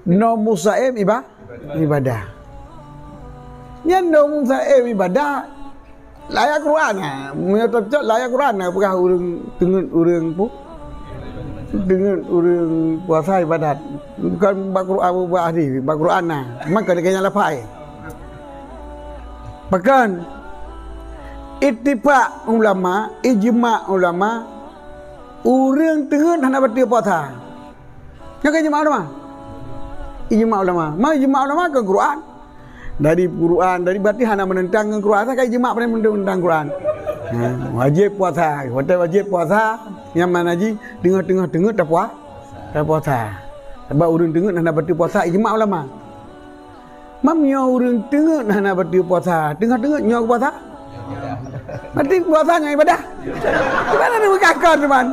no musaim ibadah. Nya no musaim ibadah layak Quran ah. Mun tak layak Quran ah pegah urang pu. Dengan urang puasa ibadat. Bukan Quran buat hadis, Quran nah. Maka dia lapai. Bahkan ittifaq ulama, ijma' ulama urang teueun hana bati puasa. Nya ka ijma' ulama. Ijma' ulama. Ma ijma' ulama ke Quran. Dari Quran, dari berarti hana menentang Quran, kan ijma' pada menentang Quran. Wajib puasa, wajib puasa. Yang mana ji dengar tak puasa. Sebab urang tengok hana bati puasa ijma' ulama. Mamnya urang tengok hana bati puasa, tengok nyo puasa. Berarti puasanya ibadah. Gimana dia berkakak teman?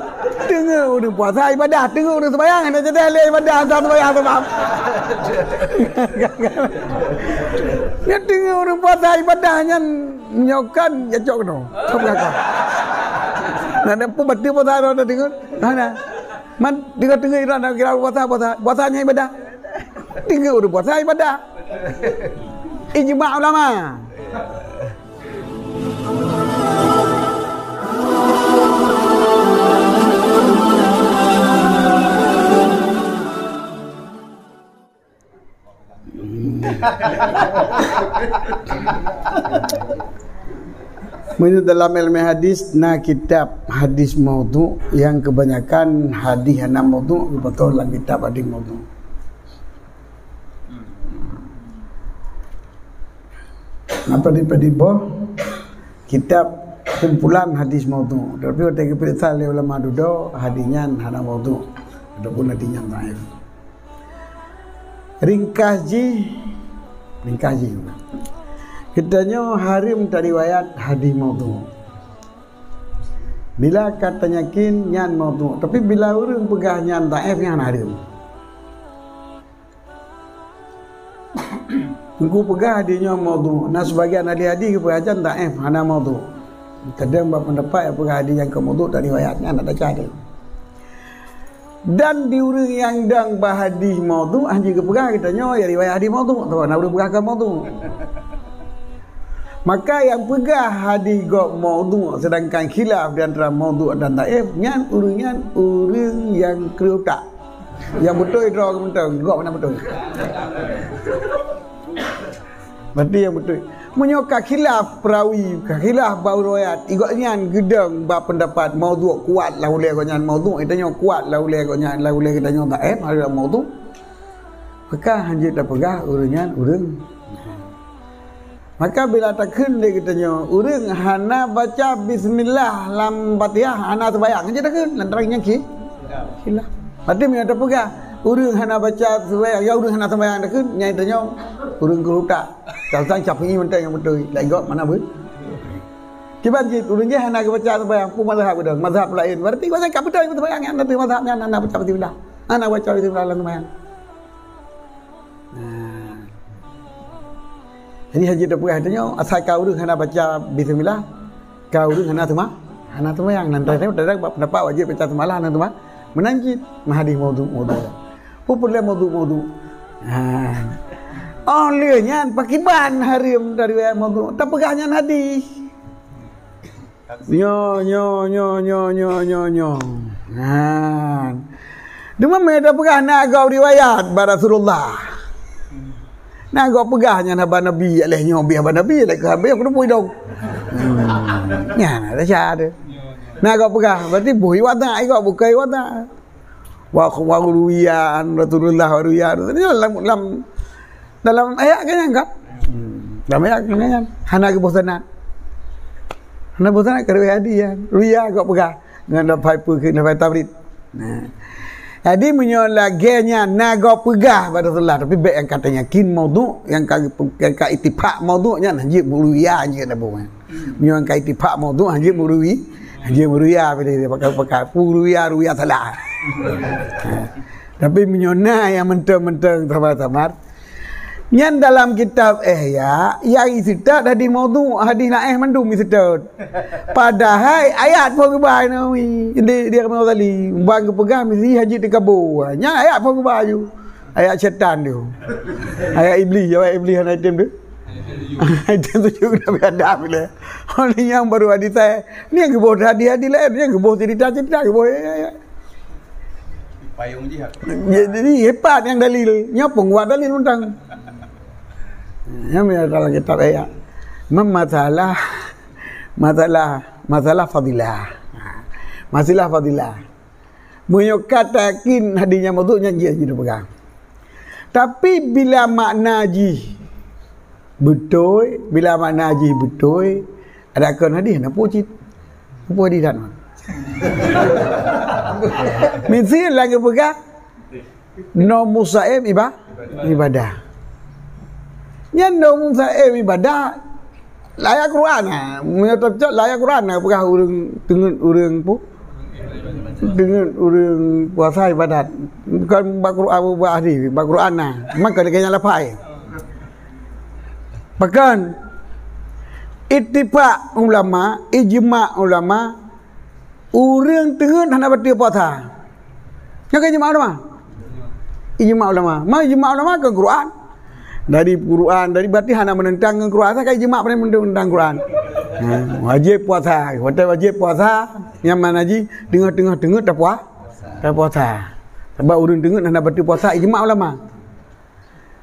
Tengok urang puasa ibadah, tengok urang sembahyang hana jadi ahli ibadah asal sembahyang sebab. Ya tengok urang puasa ibadahnya nyokan ya cok no. Kau berkakak. Nah, pun bati puasa dah tengok. Mana? Man tengok Iran nak kira puasanya ibadah. Tengok urang puasa ibadah. Ijma' ulama. Menurut dalam ilmu hadis, kitab hadis maudhu yang kebanyakan hadis yang maudhu betul dalam kitab hadis maudhu. Apa di kitab kumpulan hadis maudhu. Tapi waktu kita oleh ulama dudo hadisnya hana maudhu. Adapun hadisnya dhaif. Ringkas ji. Kitanya harim dari riwayat hadis maudhu. Bila katanya kin nyan maudhu, tapi bila urang pegah nyan dhaif nyan harim. Tunggu pegah hadisnya maudhu. Nah sebagian hadis kepegahan dhaif hana maudhu. Kadang berpendapat yang pegah hadis yang ke maudhu dari riwayatnya nak baca ada. Dan di urang yang dang bahadis maudhu anji kepegah kitanya ya riwayat hadis maudhu. Tahu nak urang pegah maudhu. Maka yang pegah hadis gok maudhu sedangkan khilaf di antara maudhu dan dhaif nyan urang yang kerutak. Yang betul draw ke betul, gok mana betul. Berarti yang betul. Menyoka khilaf perawi, khilaf bau riwayat. Igaknya gedang bab pendapat maudhu kuat lah oleh gonyan maudhu, itanya kuat lah oleh gonyan lah oleh kitanya dhaif ada maudhu. Maka hanjit dah pegah urang. Maka bila takun dia kitanya urang hana baca bismillah lam Fatihah hana sembahyang hanjit takun lantaranya khilaf. Berarti dia ada pegah urang hana baca sembahyang, ya urang hana sembahyang takun nyai tanya urang kerutak. Kalau sang Syafi'i mentang yang betul, lain gak mana pun. Kiban jit urang je hana baca sembahyang pun mazhab dah, mazhab lain. Berarti kau cakap betul itu sembahyang yang nanti mazhabnya hana baca bismillah. Hana baca bismillah lam sembahyang. Jadi haji dah pegah tanya asal kau urang hana baca bismillah, kau urang hana sembahyang nanti saya pendapat wajib baca semalah hana sembahyang. Menanjit hadis maudhu. Popular maudhu. Oh lianya pakiban harim dari maudhu. Tak pegahnya hadis. Nyo. Duma meda pegah nak gau riwayat Rasulullah. Nak gau pegahnya nabi alaihi nabi lek habis aku pun dong. Nya ada cara. Nah kau pegah, berarti buhi wata, kau bukai wata. Wa ruwiyan Rasulullah wa ruwiyan. Dalam ayat kan enggak? Dalam ayat kan hana kebosanan. Hana bosanan ke riwayat dia. Ruwiya kau pegah dengan dapat tabrid. Nah. Jadi menyolagenya naga pegah pada Rasulullah, tapi baik yang katanya kin maudhu, yang ka ittifaq maudhunya najib ruwiya je dah buat. Yang ka ittifaq maudhu najib ruwiya pada dia pakai ruwiya salah. Tapi menyona yang mentang-mentang tamar. Yang dalam kitab Ihya yang isitat hadis maudhu, hadis lain mandum isitat. Padahal ayat pun kebai nawi. Dia kata tadi, bang pegang mesti haji dikabur. Nya ayat pun kebai. Ayat syaitan dia. Ayat iblis, ayat item tu. Item tu juga ada bila. Orang yang baru hadis saya. Ni yang gebor hadis-hadis lain, ni yang gebor cerita-cerita gebor. Payung jihad. Jadi hebat yang dalil. Nya penguat dalil undang. Yang dalam kitab ayat. Masalah fadilah. Masalah fadilah. Menyokat yakin hadisnya maksudnya dia pegang. Tapi bila makna haji betul, ada kan hadis nak puji. Apa hadis dan? Mesti lagi pegang. No musaim ibadah. Yang no musaim ibadah layak Quran ah. Menyatakan layak Quran ah pegang urang pu. Dengan orang puasa ibadat bukan Al-Quran hadis Al-Quran nah maka dia lapai bahkan ittifaq ulama ijma' ulama orang tengah hendak baca puasa yang ijma' ulama ijma' ulama ke Quran dari berarti hendak menentang Quran kan ijma' pernah menentang Quran. Wajib puasa. Wajib puasa. Yang mana haji tengah-tengah tak puasa. Sebab orang tengah nak berhenti puasa ijma' ulama.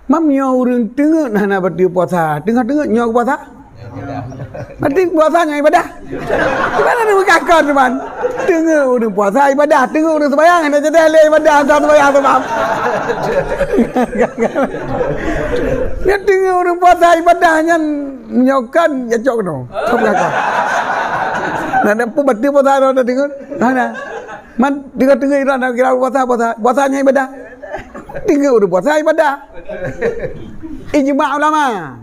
Mamnya orang tengah nak berhenti puasa. Tengah-tengah nyak puasa. Berarti puasanya ibadah. Gimana dia berkakar teman? Tengah orang puasa ibadah, tengah orang sembahyang nak jadi ahli ibadah tak sembahyang sebab. Dia tengah orang puasa ibadahnya menyokan ya cok no. Berkakar. Nak dapat berhenti puasa dah tengah. Mana? Man tengah-tengah ira nak kira puasanya ibadah. Tengah orang puasa ibadah. Ijma' ulama.